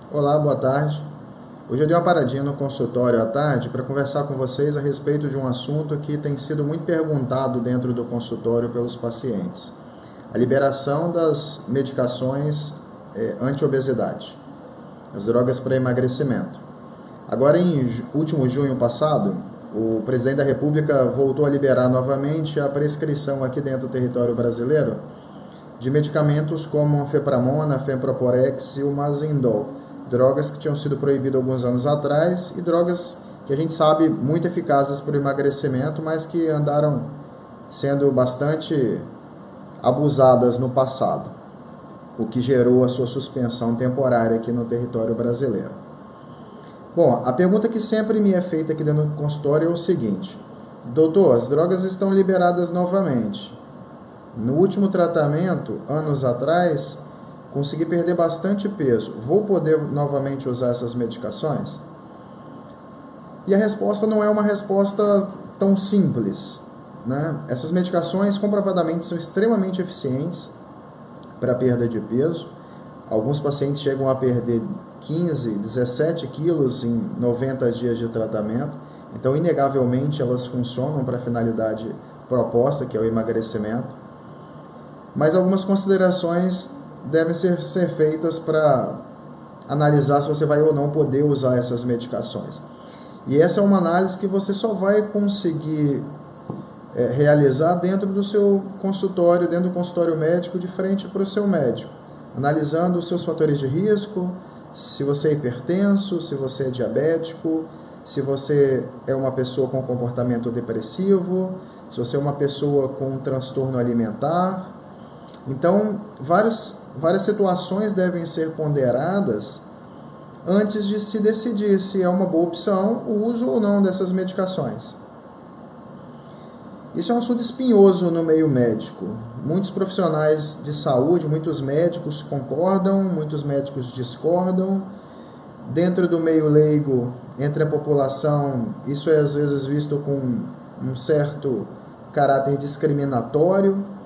Olá, boa tarde. Hoje eu dei uma paradinha no consultório à tarde para conversar com vocês a respeito de um assunto que tem sido muito perguntado dentro do consultório pelos pacientes: a liberação das medicações anti-obesidade, as drogas para emagrecimento. Agora, em último junho passado, o presidente da República voltou a liberar novamente a prescrição aqui dentro do território brasileiro de medicamentos como anfepramona, fenproporex e o mazindol, drogas que tinham sido proibidas alguns anos atrás e drogas que a gente sabe muito eficazes para o emagrecimento, mas que andaram sendo bastante abusadas no passado, o que gerou a sua suspensão temporária aqui no território brasileiro. Bom, a pergunta que sempre me é feita aqui dentro do consultório é o seguinte: doutor, as drogas estão liberadas novamente. No último tratamento, anos atrás, consegui perder bastante peso. Vou poder novamente usar essas medicações? E a resposta não é uma resposta tão simples, né? Essas medicações comprovadamente são extremamente eficientes para a perda de peso. Alguns pacientes chegam a perder 15, 17 quilos em 90 dias de tratamento. Então, inegavelmente, elas funcionam para a finalidade proposta, que é o emagrecimento. Mas algumas considerações devem ser feitas para analisar se você vai ou não poder usar essas medicações. E essa é uma análise que você só vai conseguir realizar dentro do seu consultório, dentro do consultório médico, de frente para o seu médico, analisando os seus fatores de risco, se você é hipertenso, se você é diabético, se você é uma pessoa com comportamento depressivo, se você é uma pessoa com um transtorno alimentar. Então, várias situações devem ser ponderadas antes de se decidir se é uma boa opção o uso ou não dessas medicações. Isso é um assunto espinhoso no meio médico. Muitos profissionais de saúde, muitos médicos concordam, muitos médicos discordam. Dentro do meio leigo, entre a população, isso é às vezes visto com um certo caráter discriminatório.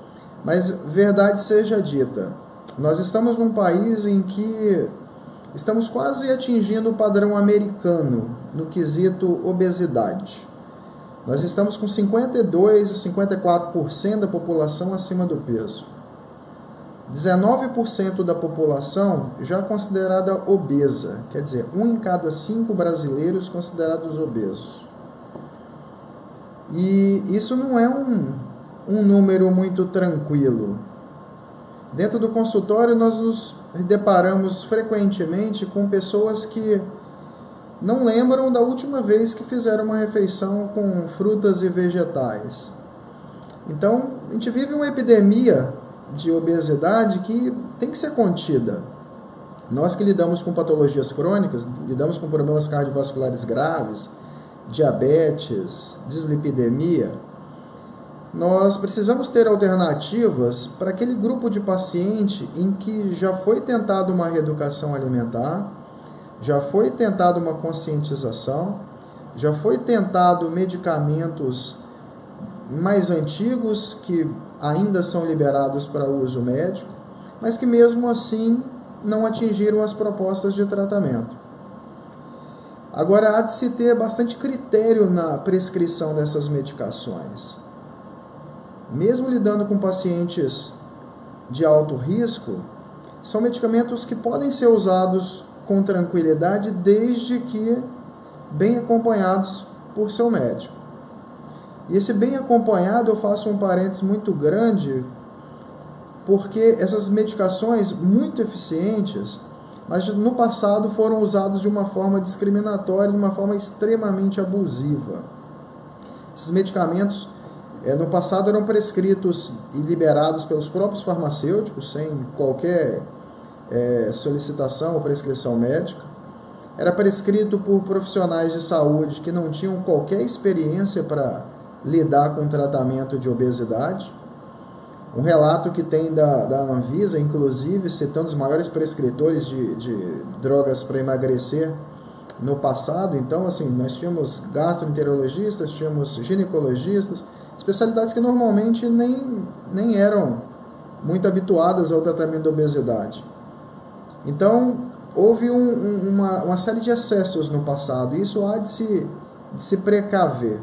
Mas verdade seja dita, nós estamos num país em que estamos quase atingindo o padrão americano no quesito obesidade. Nós estamos com 52 a 54% da população acima do peso. 19% da população já considerada obesa, quer dizer, 1 em cada 5 brasileiros considerados obesos. E isso não é um número muito tranquilo. Dentro do consultório, nós nos deparamos frequentemente com pessoas que não lembram da última vez que fizeram uma refeição com frutas e vegetais. Então, a gente vive uma epidemia de obesidade que tem que ser contida. Nós que lidamos com patologias crônicas, lidamos com problemas cardiovasculares graves, diabetes, dislipidemia, nós precisamos ter alternativas para aquele grupo de paciente em que já foi tentada uma reeducação alimentar, já foi tentada uma conscientização, já foi tentado medicamentos mais antigos que ainda são liberados para uso médico, mas que mesmo assim não atingiram as propostas de tratamento. Agora, há de se ter bastante critério na prescrição dessas medicações. Mesmo lidando com pacientes de alto risco, são medicamentos que podem ser usados com tranquilidade desde que bem acompanhados por seu médico. E esse bem acompanhado, eu faço um parênteses muito grande, porque essas medicações muito eficientes, mas no passado foram usadas de uma forma discriminatória, de uma forma extremamente abusiva. Esses medicamentos no passado eram prescritos e liberados pelos próprios farmacêuticos, sem qualquer solicitação ou prescrição médica. Era prescrito por profissionais de saúde que não tinham qualquer experiência para lidar com o tratamento de obesidade. Um relato que tem da Anvisa, inclusive, citando os maiores prescritores de drogas para emagrecer no passado. Então, assim, nós tínhamos gastroenterologistas, tínhamos ginecologistas, especialidades que normalmente nem eram muito habituadas ao tratamento da obesidade. Então, houve uma série de excessos no passado, e isso há de se precaver.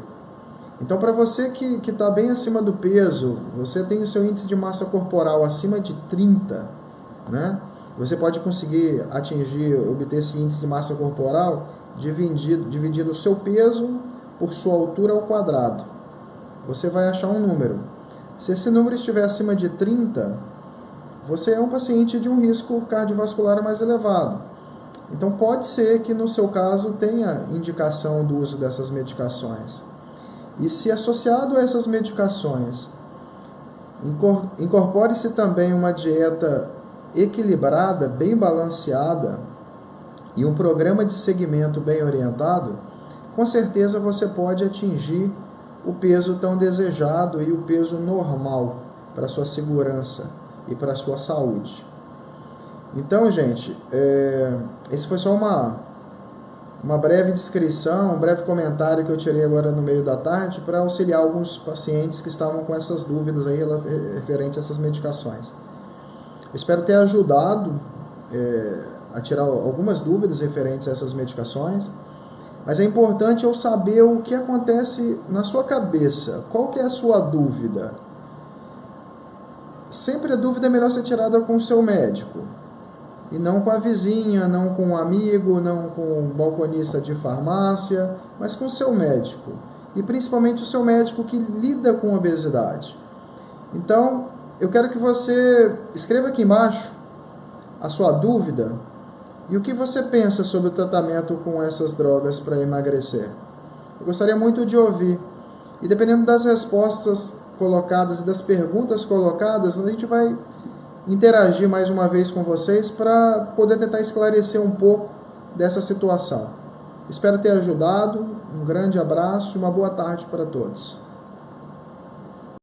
Então, para você que está bem acima do peso, você tem o seu índice de massa corporal acima de 30, né? Você pode conseguir obter esse índice de massa corporal dividindo o seu peso por sua altura ao quadrado. Você vai achar um número. Se esse número estiver acima de 30, você é um paciente de um risco cardiovascular mais elevado. Então pode ser que no seu caso tenha indicação do uso dessas medicações. E se associado a essas medicações, incorpore-se também uma dieta equilibrada, bem balanceada e um programa de segmento bem orientado, com certeza você pode atingir o peso tão desejado e o peso normal para a sua segurança e para a sua saúde. Então, gente, esse foi só uma breve descrição, um breve comentário que eu tirei agora no meio da tarde para auxiliar alguns pacientes que estavam com essas dúvidas aí referente a essas medicações. Espero ter ajudado a tirar algumas dúvidas referentes a essas medicações, mas é importante eu saber o que acontece na sua cabeça, qual que é a sua dúvida. Sempre a dúvida é melhor ser tirada com o seu médico, e não com a vizinha, não com um amigo, não com um balconista de farmácia, mas com o seu médico, e principalmente o seu médico que lida com obesidade. Então, eu quero que você escreva aqui embaixo a sua dúvida e o que você pensa sobre o tratamento com essas drogas para emagrecer. Eu gostaria muito de ouvir. E dependendo das respostas colocadas e das perguntas colocadas, a gente vai interagir mais uma vez com vocês para poder tentar esclarecer um pouco dessa situação. Espero ter ajudado. Um grande abraço e uma boa tarde para todos.